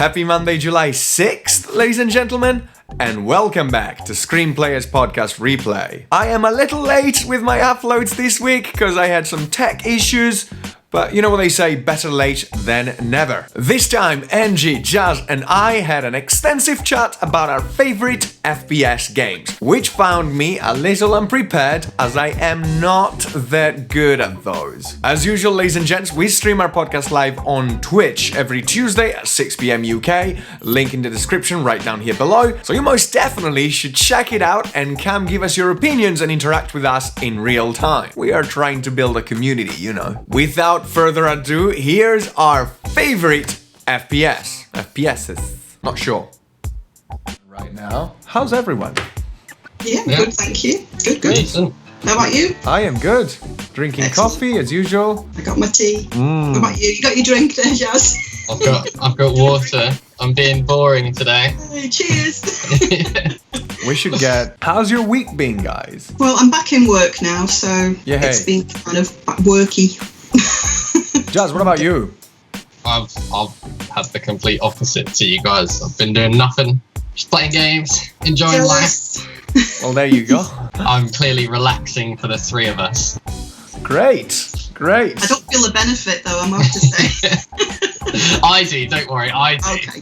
Happy Monday, July 6th, ladies and gentlemen, and welcome back to ScreenPlayers Podcast Replay. I am a little late with my uploads this week because I had some tech issues, but you know what they say, better late than never. This time, Angie, Jas and I had an extensive chat about our favorite FPS games, which found me a little unprepared as I am not that good at those. As usual, ladies and gents, we stream our podcast live on Twitch every Tuesday at 6 p.m. UK, link in the description right down here below, so you most definitely should check it out and come give us your opinions and interact with us in real time. We are trying to build a community, you know. Without further ado, here's our favorite FPSs. Not sure. Right now. How's everyone? Yeah, good, thank you. Good. Decent. How about you? I am good. Drinking Excellent. coffee as usual. I got my tea. How about you? You got your drink there, Jas? I've got water. I'm being boring today. Hey, cheers. We should get... How's your week been, guys? Well, I'm back in work now, so Yeah, it's hey. been kind of worky. Jas, what about you? I've had the complete opposite to you guys. I've been doing nothing, just playing games, enjoying life. Well, there you go. I'm clearly relaxing for the three of us. Great. I don't feel the benefit, though, I have to say. I do, don't worry, I do. Okay.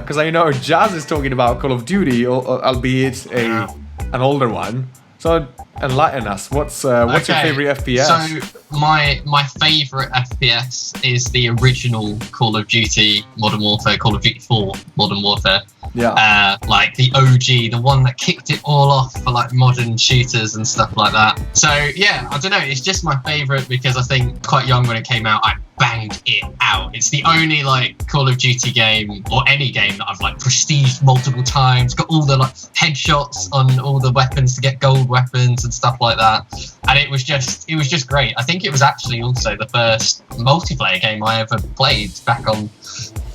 Because I know Jas is talking about Call of Duty, albeit an older one. So enlighten us. What's your favorite FPS? So my favorite FPS is the original Call of Duty Modern Warfare, Call of Duty 4 Modern Warfare. Yeah. Like the OG, the one that kicked it all off for like modern shooters and stuff like that. So yeah, I don't know, it's just my favorite because I think quite young when it came out, I banged it out. It's the only like Call of Duty game or any game that I've like prestiged multiple times, got all the like headshots on all the weapons to get gold weapons and stuff like that. And it was just great. I think it was actually also the first multiplayer game I ever played back on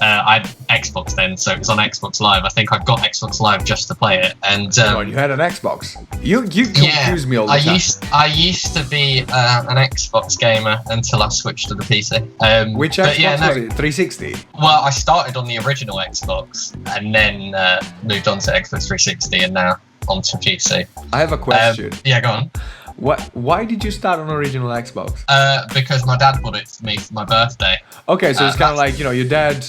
I had Xbox then, so it was on Xbox Live. I think I got Xbox Live just to play it. And you had an Xbox. You confuse me all the time. I used to be an Xbox gamer until I switched to the PC. Which Xbox was it? 360? Well, I started on the original Xbox and then moved on to Xbox 360 and now onto PC. I have a question. Yeah, go on. Why did you start on original Xbox? Because my dad bought it for me for my birthday. Okay, so it's kind of like, your dad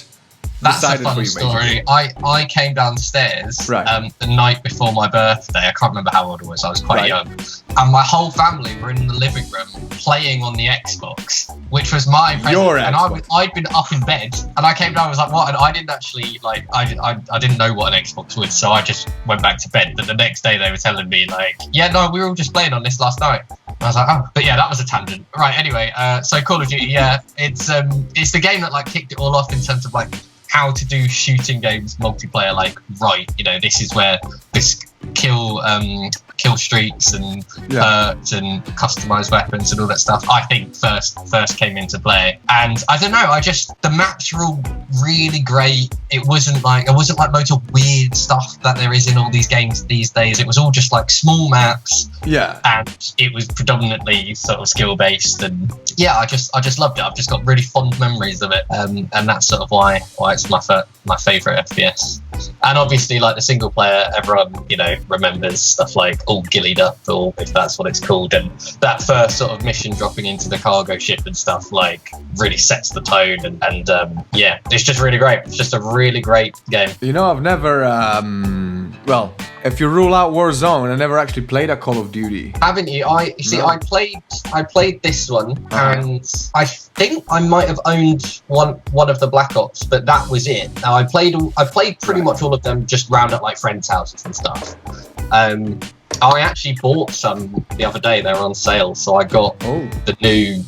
That's a decided for fun you, story. basically. I came downstairs Right. The night before my birthday. I can't remember how old I was. I was quite young. And my whole family were in the living room playing on the Xbox, which was my present. Your and Xbox. I'd been up in bed, and I came down. I was like, "What?" And I didn't actually I didn't know what an Xbox was, so I just went back to bed. But the next day they were telling me like, "Yeah, no, we were all just playing on this last night." And I was like, "Oh," but yeah, that was a tangent. Right. Anyway, so Call of Duty, yeah, it's the game that like kicked it all off in terms of like how to do shooting games multiplayer like right. You know, this is where this kill streaks and perks and customized weapons and all that stuff I think first came into play. And I don't know, the maps were all really great. It wasn't like loads of weird stuff that there is in all these games these days. It was all just like small maps. Yeah. And it was predominantly sort of skill based, and yeah, I just loved it. I've just got really fond memories of it, and that's sort of why it's my favorite FPS. And obviously, like the single player, everyone remembers stuff like All Gillied Up, or if that's what it's called, and that first sort of mission dropping into the cargo ship and stuff like really sets the tone, and yeah, it's just really great. It's just a really great game. I've never well, if you rule out Warzone, I never actually played a Call of Duty. Haven't you? I played this one, and I think I might have owned one of the Black Ops, but that was it. Now I played pretty much all of them just round at like friends' houses and stuff. I actually bought some the other day. They were on sale, so I got the new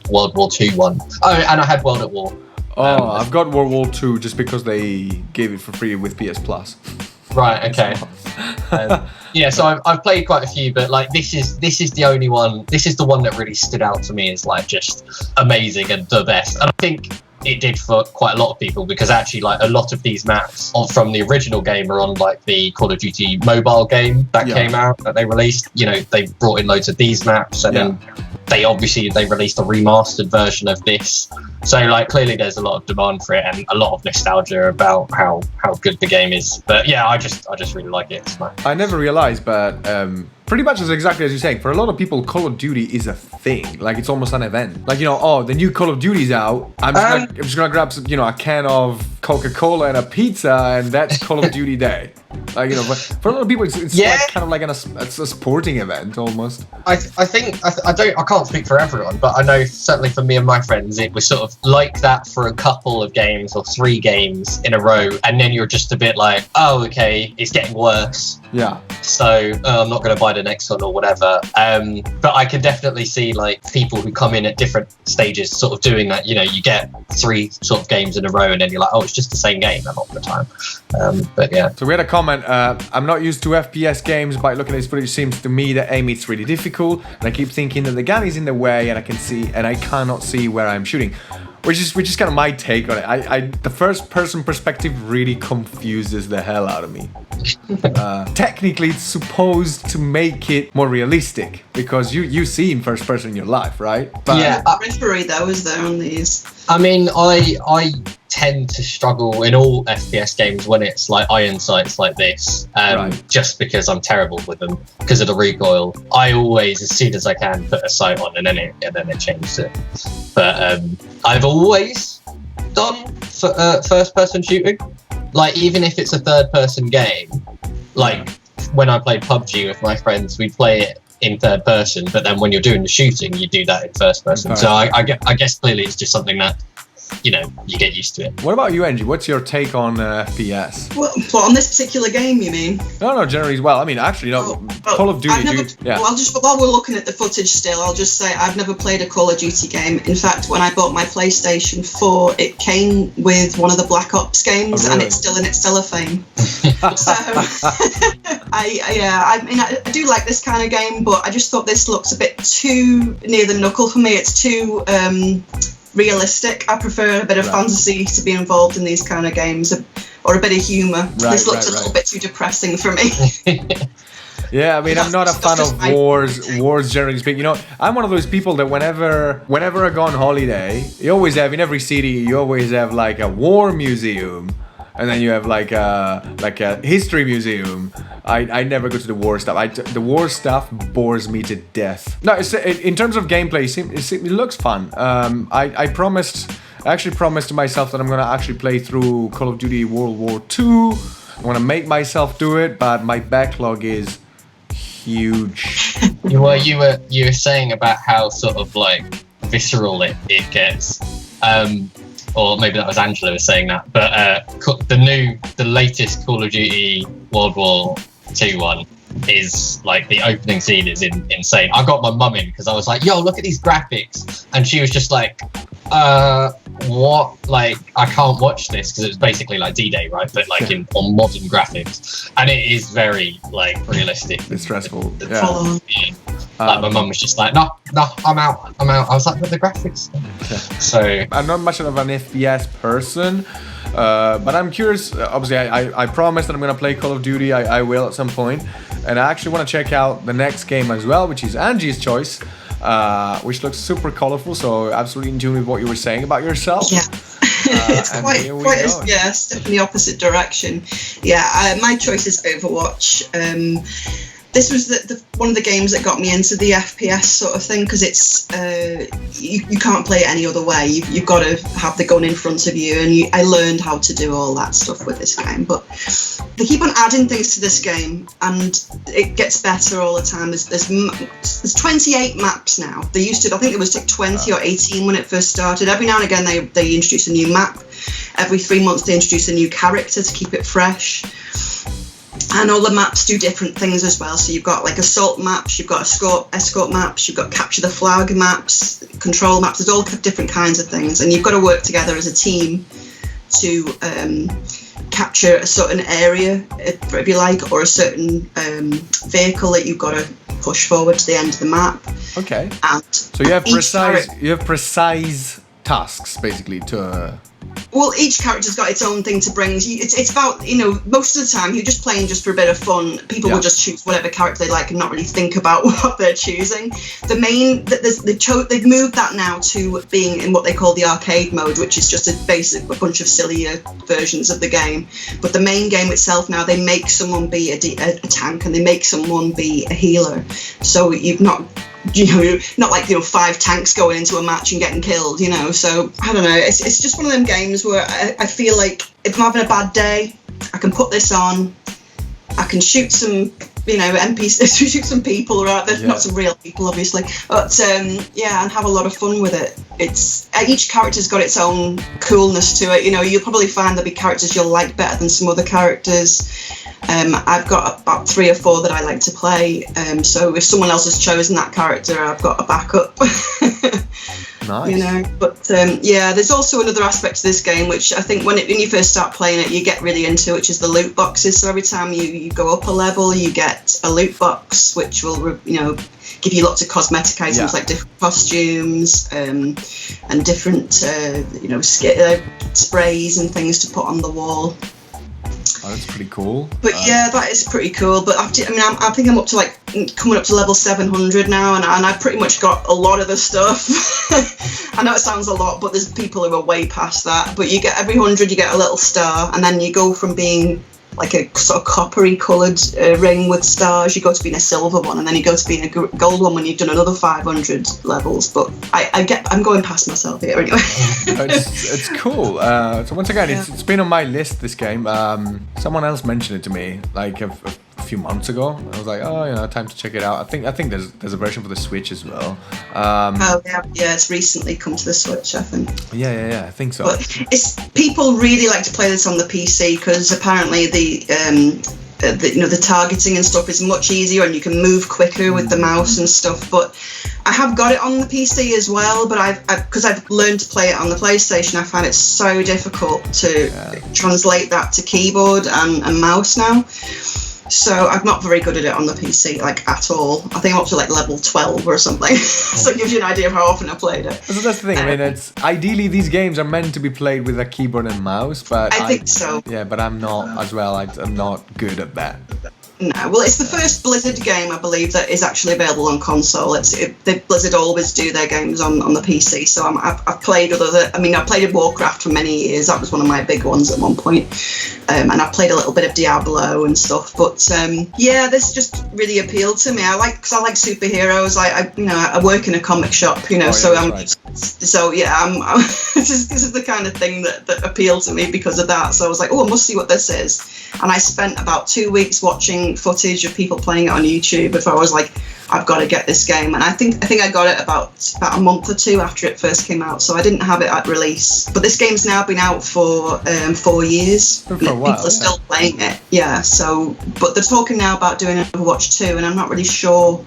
World War II one. Oh, and I had World at War. I've got World War II just because they gave it for free with PS Plus. Right. Okay. Yeah. So I've played quite a few, but like this is the only one. This is the one that really stood out to me as like just amazing and the best. And I think it did for quite a lot of people, because actually like a lot of these maps from the original game are on like the Call of Duty mobile game that came out, that they released. They brought in loads of these maps, and then they released a remastered version of this. So like clearly there's a lot of demand for it and a lot of nostalgia about how good the game is. But yeah, I just really like it. I never realized, but pretty much is exactly as you're saying. For a lot of people, Call of Duty is a thing. Like it's almost an event. Like, you know, oh, the new Call of Duty's out. I'm just gonna grab some, you know, a can of Coca-Cola and a pizza, and that's Call of Duty Day. Like, you know, but for a lot of people, it's like kind of like it's a sporting event almost. I can't speak for everyone, but I know certainly for me and my friends, it was sort of like that for a couple of games or 3 games in a row, and then you're just a bit like, oh, okay, it's getting worse. Yeah. So I'm not going to buy the next one or whatever. But I can definitely see like people who come in at different stages sort of doing that. You know, you get 3 sort of games in a row and then you're like, oh, it's just the same game a lot of the time. But yeah. So we had a comment. I'm not used to FPS games, but looking at this footage, it seems to me that aiming is really difficult, and I keep thinking that the gun is in the way, and I cannot see where I'm shooting. Which is kind of my take on it. The first person perspective really confuses the hell out of me. Technically, it's supposed to make it more realistic because you see in first person in your life, right? But yeah, periphery though is there on these. I mean, I tend to struggle in all FPS games when it's like iron sights like this, right. Just because I'm terrible with them because of the recoil. I always, as soon as I can, put a sight on and then it changes it. But I've always done first person shooting. Like even if it's a third person game, like when I played PUBG with my friends, we'd play it in third person, but then when you're doing the shooting, you do that in first person. So I guess clearly it's just something that, you know, you get used to it. What about you, Angie? What's your take on FPS? What, on this particular game, you mean? No, generally as well. I mean, actually, no. Call of Duty. Well, while we're looking at the footage still, I'll just say I've never played a Call of Duty game. In fact, when I bought my PlayStation 4, it came with one of the Black Ops games, and it's still in its cellophane. So, I do like this kind of game, but I just thought this looks a bit too near the knuckle for me. It's too realistic. I prefer a bit of fantasy to be involved in these kind of games, or a bit of humour. This looks a little bit too depressing for me. Yeah, I mean, I'm not a fan of wars generally speaking. You know, I'm one of those people that whenever I go on holiday, you always have, in every city, you always have like a war museum. And then you have like a history museum. I never go to the war stuff. The war stuff bores me to death. No, in terms of gameplay, it looks fun. I actually promised to myself that I'm gonna actually play through Call of Duty World War II. I'm gonna make myself do it, but my backlog is huge. You were saying about how sort of like visceral it gets. Or maybe that was Angela was saying that, but the latest Call of Duty World War II one is like the opening scene is insane. I got my mum in because I was like, yo, look at these graphics, and she was just like, what? Like, I can't watch this because it's basically like D-Day, right? But like on modern graphics, and it is very like realistic. It's stressful. Like my mum was just like, no, I'm out. I was like, but the graphics. So I'm not much of an FPS person, but I'm curious. Obviously, I promised that I'm gonna play Call of Duty. I will at some point, and I actually want to check out the next game as well, which is Angie's choice, which looks super colorful. So absolutely in tune with what you were saying about yourself. Yeah. It's quite step in the opposite direction. Yeah, my choice is Overwatch. This was one of the games that got me into the FPS sort of thing, because it's you can't play it any other way. You've got to have the gun in front of you, and I learned how to do all that stuff with this game. But they keep on adding things to this game, and it gets better all the time. There's 28 maps now. They used to, I think it was like 20 or 18 when it first started. Every now and again they introduce a new map. Every 3 months they introduce a new character to keep it fresh. And all the maps do different things as well. So you've got like assault maps, you've got escort maps, you've got capture the flag maps, control maps. There's all different kinds of things, and you've got to work together as a team to capture a certain area, if you like, or a certain vehicle that you've got to push forward to the end of the map. Okay. And so you have precise tasks basically to Well, each character's got its own thing to bring. It's about, most of the time you're just playing just for a bit of fun. People will just choose whatever character they like and not really think about what they're choosing. They've moved that now to being in what they call the arcade mode, which is just a bunch of sillier versions of the game. But the main game itself now, they make someone be a tank and they make someone be a healer. So you've not... not like 5 tanks going into a match and getting killed, So I don't know. It's just one of them games where I feel like if I'm having a bad day, I can put this on. I can shoot some, NPCs, shoot some people, right? They're not some real people, obviously, but and have a lot of fun with it. Each character's got its own coolness to it. You'll probably find there'll be characters you'll like better than some other characters. I've got about 3 or 4 that I like to play. So if someone else has chosen that character, I've got a backup. Nice. But there's also another aspect to this game, which I think when you first start playing it, you get really into, which is the loot boxes. So every time you go up a level, you get a loot box, which will, give you lots of cosmetic items like different costumes and different, sprays and things to put on the wall. Oh, that's pretty cool. But that is pretty cool. But I think I'm up to coming up to level 700 now, and I've pretty much got a lot of the stuff. I know it sounds a lot, but there's people who are way past that. But you get every 100, you get a little star, and then you go from being like a sort of coppery coloured ring with stars, you go to being a silver one, and then you go to being a gold one when you've done another 500 levels. But I'm going past myself here anyway. It's cool. So once again, it's been on my list, this game. Someone else mentioned it to me like a few months ago. I was like, time to check it out. I think there's a version for the Switch as well. It's recently come to the Switch, I think. Yeah, I think so. But people really like to play this on the PC because apparently the targeting and stuff is much easier and you can move quicker with the mouse and stuff. But I have got it on the PC as well, but because I've learned to play it on the PlayStation, I find it so difficult to translate that to keyboard and mouse now. So I'm not very good at it on the PC, at all. I think I'm up to level 12 or something. So it gives you an idea of how often I played it. So that's the thing. I mean, it's ideally these games are meant to be played with a keyboard and mouse, but I think so. Yeah, but I'm not as well. I'm not good at that. No, well, it's the first Blizzard game, I believe, that is actually available on console. Blizzard always do their games on the PC, so I've played I played Warcraft for many years. That was one of my big ones at one point, and I've played a little bit of Diablo and stuff. But this just really appealed to me. I like superheroes. I work in a comic shop, so I'm. Right. So this is the kind of thing that appealed to me because of that. So I was like, I must see what this is, and I spent about 2 weeks watching footage of people playing it on YouTube before I was like, I've got to get this game. And I think I got it about a month or 2 after it first came out, so I didn't have it at release. But this game's now been out for 4 years. For a while, people are still playing it. Yeah. So, but they're talking now about doing Overwatch 2, and I'm not really sure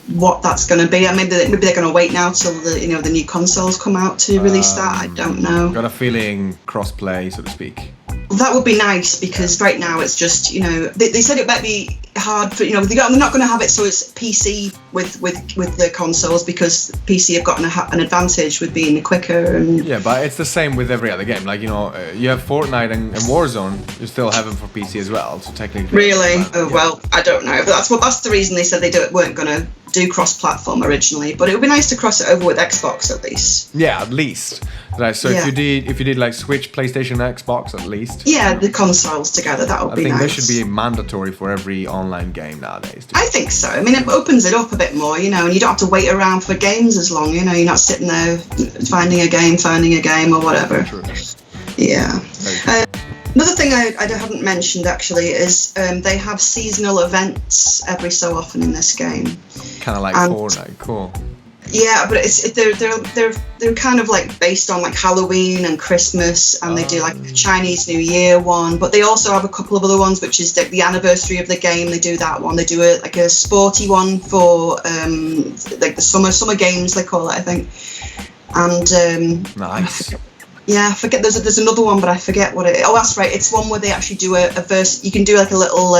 what that's going to be. Maybe they're going to wait now till the new consoles come out to release that. I don't know. Got a feeling cross-play, so to speak. That would be nice because right now it's just they said it might be hard for they're not going to have it so it's PC with the consoles because PC have got an advantage with being quicker and but it's the same with every other game. You have Fortnite and Warzone, you still have them for PC as well. So technically, really, well, I don't know, but that's the reason they said they weren't going to do cross-platform originally. But it would be nice to cross it over with Xbox at least. Yeah, at least. Right, so if you did like Switch, PlayStation, Xbox, at least. Yeah, the consoles together, that would be nice. I think they should be mandatory for every online game nowadays. I think so. I mean, it opens it up a bit more, and you don't have to wait around for games as long, you're not sitting there finding a game or whatever. True. Yeah. Another thing I haven't mentioned actually is they have seasonal events every so often in this game. Kind of like Fortnite, cool. Yeah, but they're kind of based on Halloween and Christmas, and they do a Chinese New Year one. But they also have a couple of other ones, which is the anniversary of the game. They do that one. They do a sporty one for the summer games they call it, I think. And nice. Yeah, I forget. There's another one, but I forget what it is. Oh, that's right. It's one where they actually do a verse. You can do like a little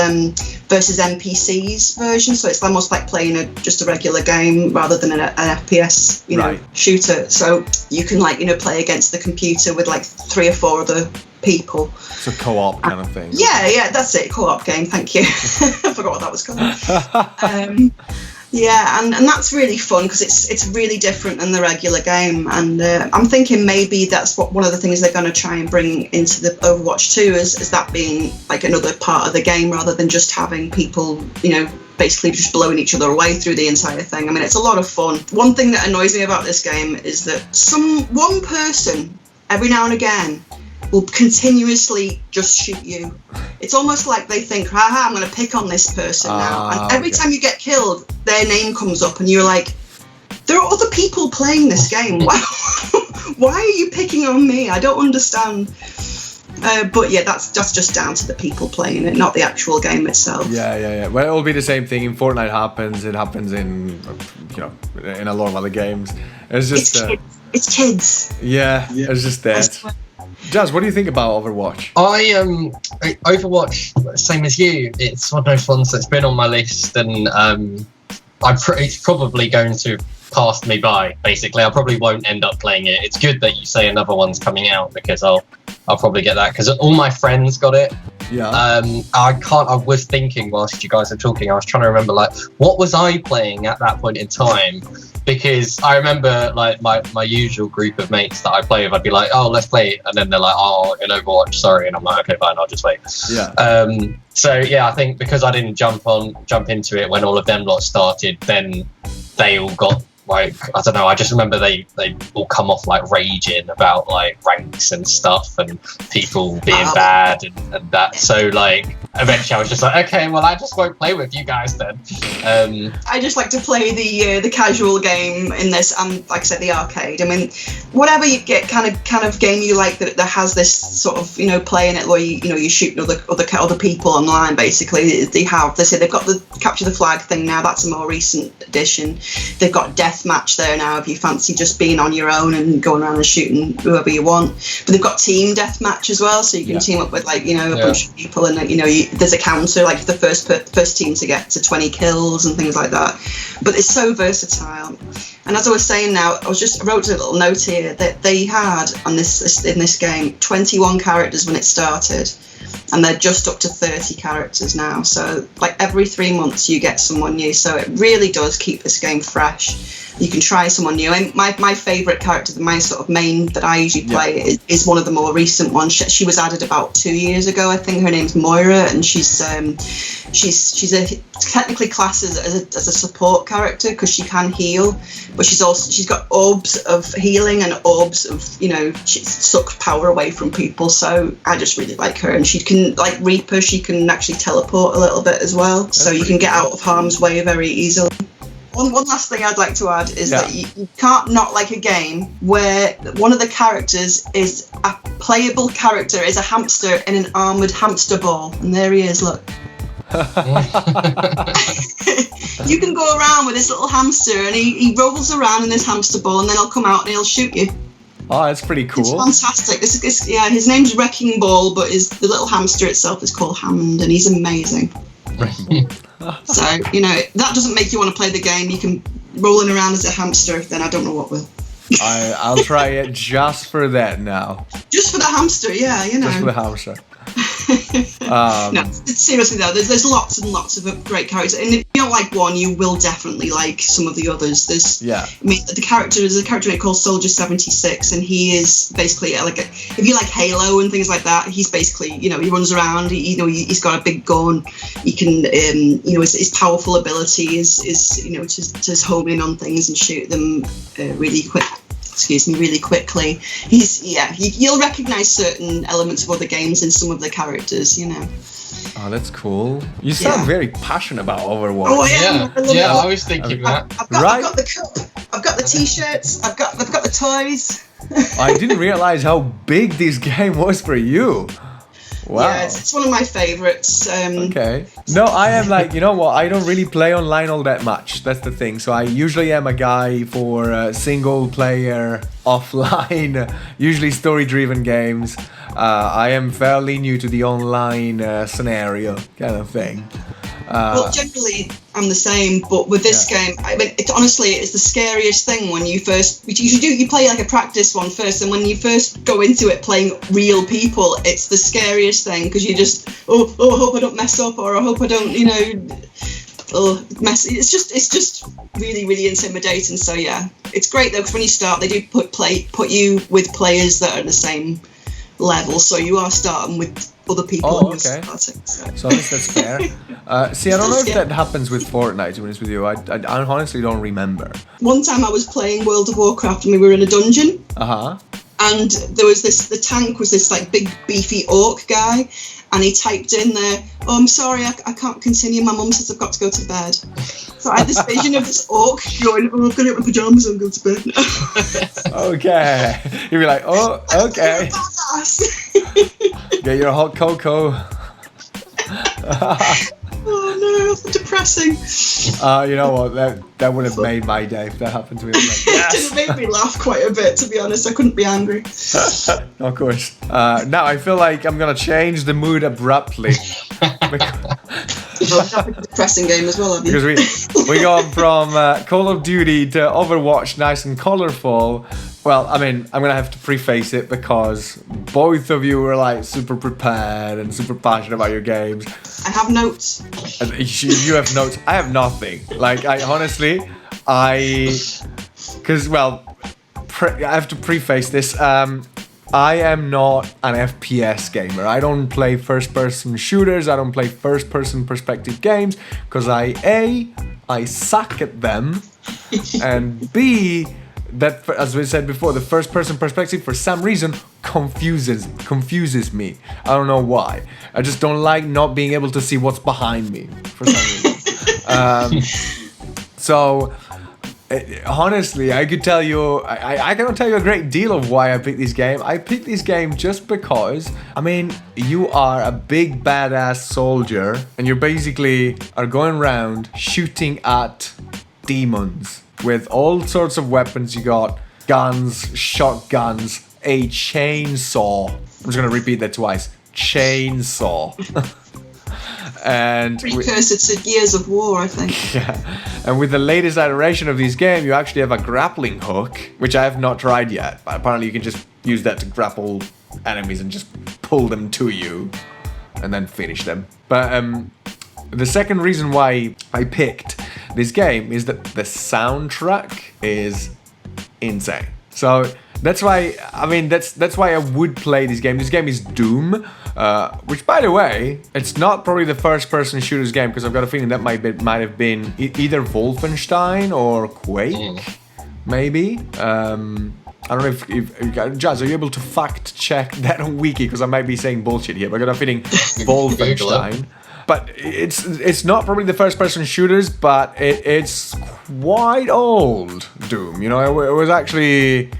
versus NPCs version, so it's almost like playing just a regular game rather than an FPS, shooter. So you can play against the computer with like 3 or 4 other people. It's a co-op kind of thing. Yeah, that's it. Co-op game. Thank you. I forgot what that was called. Yeah, and that's really fun because it's really different than the regular game, and I'm thinking maybe that's one of the things they're going to try and bring into the Overwatch 2 is that being like another part of the game rather than just having people, basically just blowing each other away through the entire thing. I mean, it's a lot of fun. One thing that annoys me about this game is that one person every now and again will continuously just shoot you. It's almost like they think, I'm going to pick on this person now. And every time you get killed, their name comes up and you're like, there are other people playing this game. Why are you picking on me? I don't understand. But yeah, that's just down to the people playing it, not the actual game itself. Yeah. Well, it will be the same thing in Fortnite. It happens in in a lot of other games. It's just it's kids. Yeah, it's just that. Jas, what do you think about Overwatch? Overwatch, same as you. It's one of those ones that's been on my list, and it's probably going to pass me by. Basically, I probably won't end up playing it. It's good that you say another one's coming out because I'll probably get that because all my friends got it. Yeah. I was thinking whilst you guys are talking, I was trying to remember what was I playing at that point in time. Because I remember my usual group of mates that I play with, I'd be like, oh, let's play it. And then they're like, oh, in Overwatch, sorry. And I'm like, okay, fine, I'll just wait. Yeah. So yeah, I think because I didn't jump into it when all of them lot started, then they all got I don't know, I just remember they all come off raging about ranks and stuff and people being bad and that. So eventually I was just like, okay, well I just won't play with you guys then. I just like to play the casual game in this, and like I said, the arcade. I mean, whatever you get kind of game you like that has this sort of play in it where you shoot other people online. Basically, they've got the capture the flag thing now. That's a more recent addition. They've got deathmatch there now if you fancy just being on your own and going around and shooting whoever you want. But they've got team deathmatch as well, so you can team up with a bunch of people, and there's a counter the first team to get to 20 kills and things like that. But it's so versatile. And as I was saying now, I wrote a little note here that they had in this game 21 characters when it started, and they're just up to 30 characters now. So every 3 months you get someone new. So it really does keep this game fresh. You can try someone new. And my favourite character, my sort of main that I usually play is one of the more recent ones. She was added about 2 years ago, I think. Her name's Moira, and she's technically classed as a support character because she can heal, but she's got orbs of healing and orbs of she sucks power away from people. So I just really like her, and she can Reaper. She can actually teleport a little bit as well, so you can get out of harm's way very easily. One last thing I'd like to add is that you can't not like a game where one of the characters is a playable character, is a hamster in an armoured hamster ball. And there he is, look. You can go around with this little hamster and he rolls around in this hamster ball, and then he'll come out and he'll shoot you. Oh, that's pretty cool. It's fantastic. His name's Wrecking Ball, but the little hamster itself is called Hammond, and he's amazing. So, that doesn't make you want to play the game. You can rolling around as a hamster, then I don't know what will. I'll try it just for that now. Just for the hamster, yeah, Just for the hamster. No, seriously though, there's lots and lots of great characters, and if you don't like one, you will definitely like some of the others. I mean, there's a character called Soldier 76, and he is basically if you like Halo and things like that, he's basically he runs around. He's got a big gun. He can his powerful ability is to home in on things and shoot them really quickly. You'll recognise certain elements of other games in some of the characters, Oh, that's cool. You sound very passionate about Overwatch. Oh, yeah. I was thinking that. I've got the cup, I've got the t-shirts, I've got the toys. I didn't realise how big this game was for you. Wow. Yeah, it's one of my favourites. Okay. No, I am like, you know what? I don't really play online all that much. That's the thing. So I usually am a guy for single player, offline, usually story-driven games. I am fairly new to the online scenario kind of thing. Well, generally, I'm the same, but with this game, I mean, honestly, it's the scariest thing when you play like a practice one first, and when you first go into it playing real people, it's the scariest thing, because you just, I hope I don't mess up, or I hope I don't, mess. It's just really, really intimidating. So yeah, it's great though, because when you start, they do put you with players that are the same level, so you are starting with other people. Oh, okay. So at least that's fair. See, I don't know if that happens with Fortnite, to be honest with you. I honestly don't remember. One time I was playing World of Warcraft and we were in a dungeon. Uh-huh. And there was the tank was this like big beefy orc guy, and he typed in there, "Oh, I'm sorry, I can't continue. My mum says I've got to go to bed." So I had this vision of this orc going, "Oh, I'm gonna get my pajamas and go to bed now." Okay. You'd be like, "Oh, okay. Get your hot cocoa." Oh no, that's depressing. You know what? That would have made my day if that happened to me. Like, yes! It made me laugh quite a bit, to be honest. I couldn't be angry. Of course. Now I feel like I'm gonna change the mood abruptly. Well, a depressing game as well, haven't you? Because we gone from Call of Duty to Overwatch, nice and colourful. Well, I mean, I'm gonna have to preface it because both of you were like super prepared and super passionate about your games. I have notes. And you have notes. I have nothing. Like, I honestly, because I have to preface this. I am not an FPS gamer. I don't play first-person shooters. I don't play first-person perspective games because I suck at them, and B, that, as we said before, the first-person perspective for some reason confuses me. I don't know why. I just don't like not being able to see what's behind me for some reason. So. Honestly, I could tell you, I cannot tell you a great deal of why I picked this game. I picked this game just because, I mean, you are a big badass soldier and you basically are going around shooting at demons with all sorts of weapons. You got guns, shotguns, a chainsaw. I'm just going to repeat that twice. Chainsaw. And precursor to Gears of War, I think. Yeah, and with the latest iteration of this game, you actually have a grappling hook, which I have not tried yet. But apparently, you can just use that to grapple enemies and just pull them to you, and then finish them. But the second reason why I picked this game is that the soundtrack is insane. So that's why, I mean, that's why I would play this game. This game is Doom, which, by the way, it's not probably the first-person shooters game, because I've got a feeling that might have been either Wolfenstein or Quake, maybe. I don't know if Jas, are you able to fact-check that on Wiki, because I might be saying bullshit here, but I've got a feeling Wolfenstein. But it's not probably the first-person shooters, but it's quite old Doom. You know, it was actually...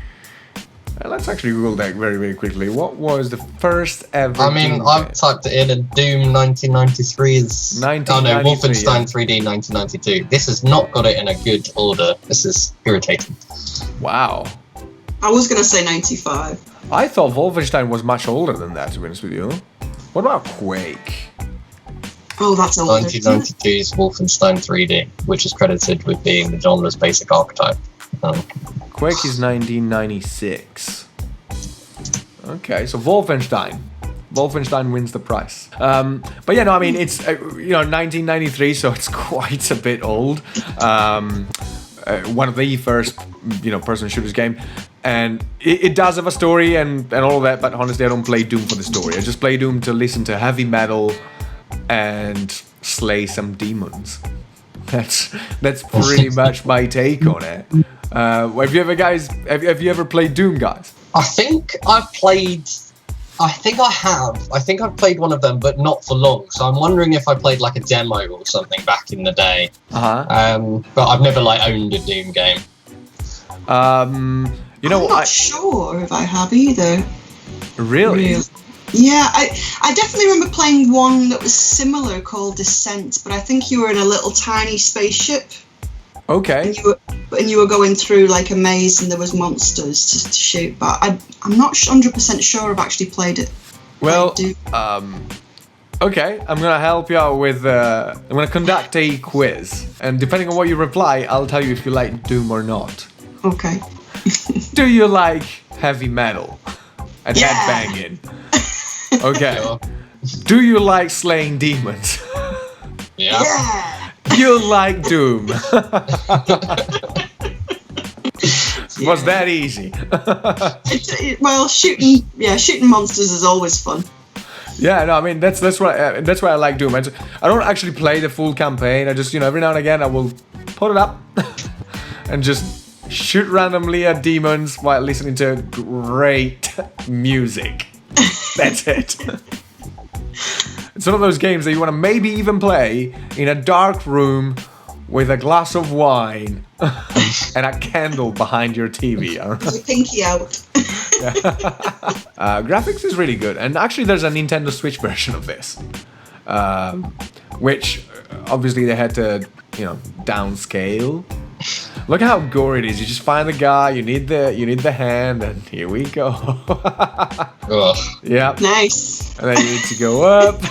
Let's actually Google that very, very quickly. What was the first ever Doom I've typed it in, and Doom 1993 is... Wolfenstein 3D 1992. This has not got it in a good order. This is irritating. Wow. I was going to say 95. I thought Wolfenstein was much older than that, to be honest with you. What about Quake? Oh, that's older. 1992's Wolfenstein 3D, which is credited with being the genre's basic archetype. Quake is 1996. Okay, so Wolfenstein wins the prize. But yeah, no, I mean, it's 1993, so it's quite a bit old. One of the first person shooters game, and it does have a story and all of that. But honestly, I don't play Doom for the story. I just play Doom to listen to heavy metal and slay some demons. That's pretty much my take on it. Have you ever played Doom, guys? I think I've played one of them, but not for long. So I'm wondering if I played like a demo or something back in the day. But I've never owned a Doom game. I'm not sure if I have either. Really? Yeah, I definitely remember playing one that was similar called Descent, but I think you were in a little tiny spaceship. Okay. And you were going through like a maze and there was monsters to shoot, but I'm not 100% sure I've actually played it. Well, okay, I'm gonna help you out with, I'm gonna conduct a quiz, and depending on what you reply, I'll tell you if you like Doom or not. Okay. Do you like heavy metal and headbanging? Okay. Do you like slaying demons? Yeah. You like Doom. Was that easy? Well, shooting monsters is always fun. Yeah, no, I mean that's why I like Doom. I don't actually play the full campaign. I just every now and again I will put it up and just shoot randomly at demons while listening to great music. That's it. It's one of those games that you want to maybe even play in a dark room with a glass of wine and a candle behind your TV. Your pinky out. Graphics is really good, and actually there's a Nintendo Switch version of this, which obviously they had to, downscale. Look at how gory it is. You just find the guy, you need the hand, and here we go. Yeah. Nice. And then you need to go up.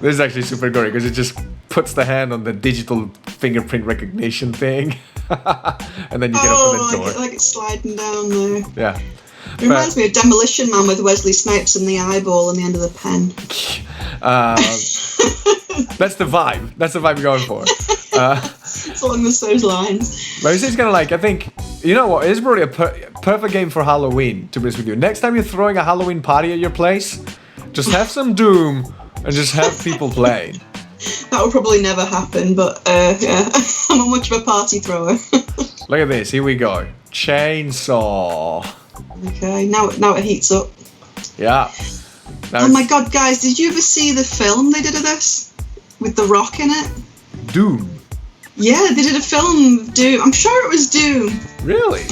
This is actually super gory because it just puts the hand on the digital fingerprint recognition thing, and then you get up to the door. Like it's sliding down there. Yeah. It reminds me of Demolition Man with Wesley Snipes and the eyeball on the end of the pen. That's the vibe. That's the vibe you're going for. It's along those lines. But it's kind of like, I think, you know what? It's probably a perfect game for Halloween, to be honest with you. Next time you're throwing a Halloween party at your place, just have some Doom and just have people play. That would probably never happen, but yeah, I'm not much of a party thrower. Look at this. Here we go. Chainsaw. Okay, now it heats up. Yeah. Oh my god, guys, did you ever see the film they did of this? With The Rock in it? Doom. Yeah, they did a film of Doom. I'm sure it was Doom. Really?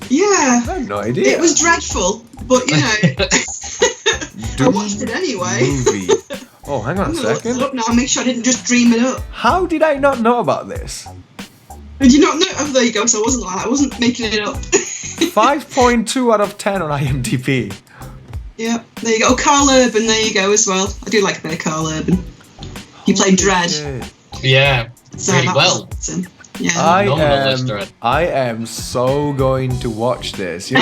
Yeah. I have no idea. It was dreadful, but I watched it anyway. Movie. Oh, hang on a second. Look now, make sure I didn't just dream it up. How did I not know about this? Did you not know? Oh, there you go. So I wasn't making it up. 5.2 out of 10 on IMDb. Yeah, there you go. Oh, Carl Urban, there you go as well. I do like a bit of Carl Urban. He played Dredd. Shit. Yeah, So really that well. was awesome. Yeah. I am so going to watch this. You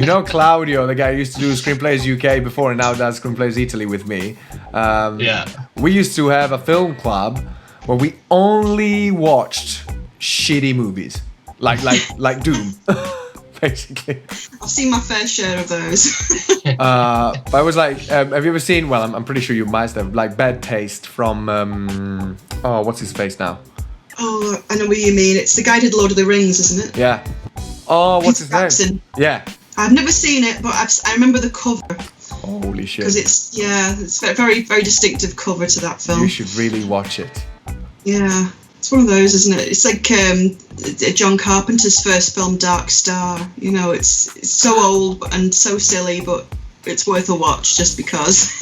know Claudio, the guy who used to do ScreenPlayers UK before and now does ScreenPlayers Italy with me. Yeah. We used to have a film club where we only watched shitty movies. Like Doom. Basically. I've seen my fair share of those. But I was like, have you ever seen, well, I'm pretty sure you must have, like Bad Taste from, what's his face now? Oh, I know what you mean. It's the guy who did Lord of the Rings, isn't it? Yeah. Oh, what's his Jackson. name? Yeah. I've never seen it, but I remember the cover. Holy shit. Because it's a very, very distinctive cover to that film. You should really watch it. Yeah. It's one of those, isn't it? It's like John Carpenter's first film, Dark Star. It's so old and so silly, but it's worth a watch just because.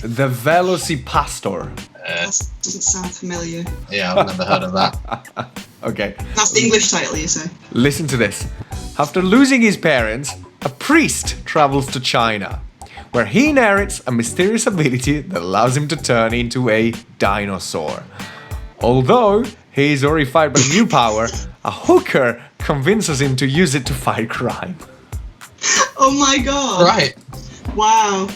The Velocipastor. That doesn't sound familiar. Yeah, I've never heard of that. Okay. That's the English title, you say? Listen to this. After losing his parents, a priest travels to China, where he inherits a mysterious ability that allows him to turn into a dinosaur. Although he is horrified by the new power, a hooker convinces him to use it to fight crime. Oh my god. Right. Wow.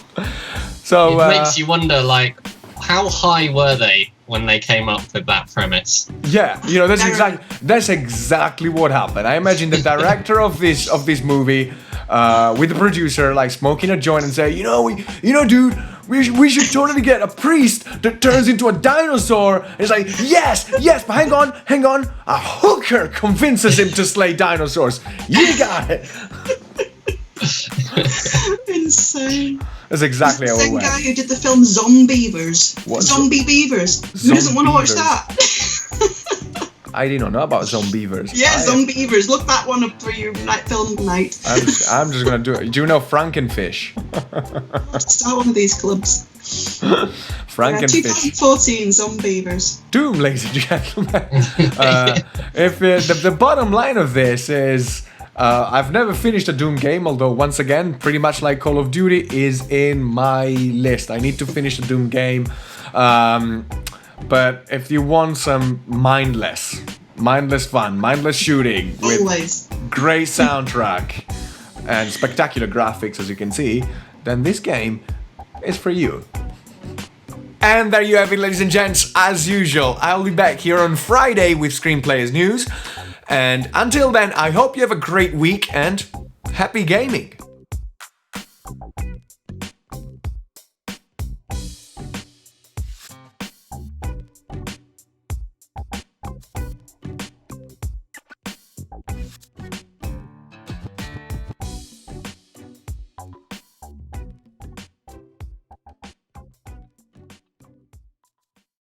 So it makes you wonder, like, how high were they when they came up with that premise? Yeah, that's exactly what happened. I imagine the director of this movie with the producer like smoking a joint and say, dude, we should totally get a priest that turns into a dinosaur. And it's like, yes, but hang on. A hooker convinces him to slay dinosaurs. You got it. Insane. That's exactly how it went. The guy who did the film Zombievers. What? Zombie Beavers. Who doesn't want to watch that? I did not know about Zombievers. Yeah, Zombievers. Look that one up for your film night. I'm just gonna do it. Do you know Frankenfish? Start one of these clubs. Frankenfish. 2014 Zombievers. Doom, ladies and gentlemen. If the bottom line of this is, I've never finished a Doom game, although once again, pretty much like Call of Duty, is in my list. I need to finish a Doom game. But if you want some mindless fun, mindless shooting with great soundtrack and spectacular graphics, as you can see, then this game is for you. And there you have it, ladies and gents. As usual, I'll be back here on Friday with ScreenPlayers News. And until then, I hope you have a great week and happy gaming.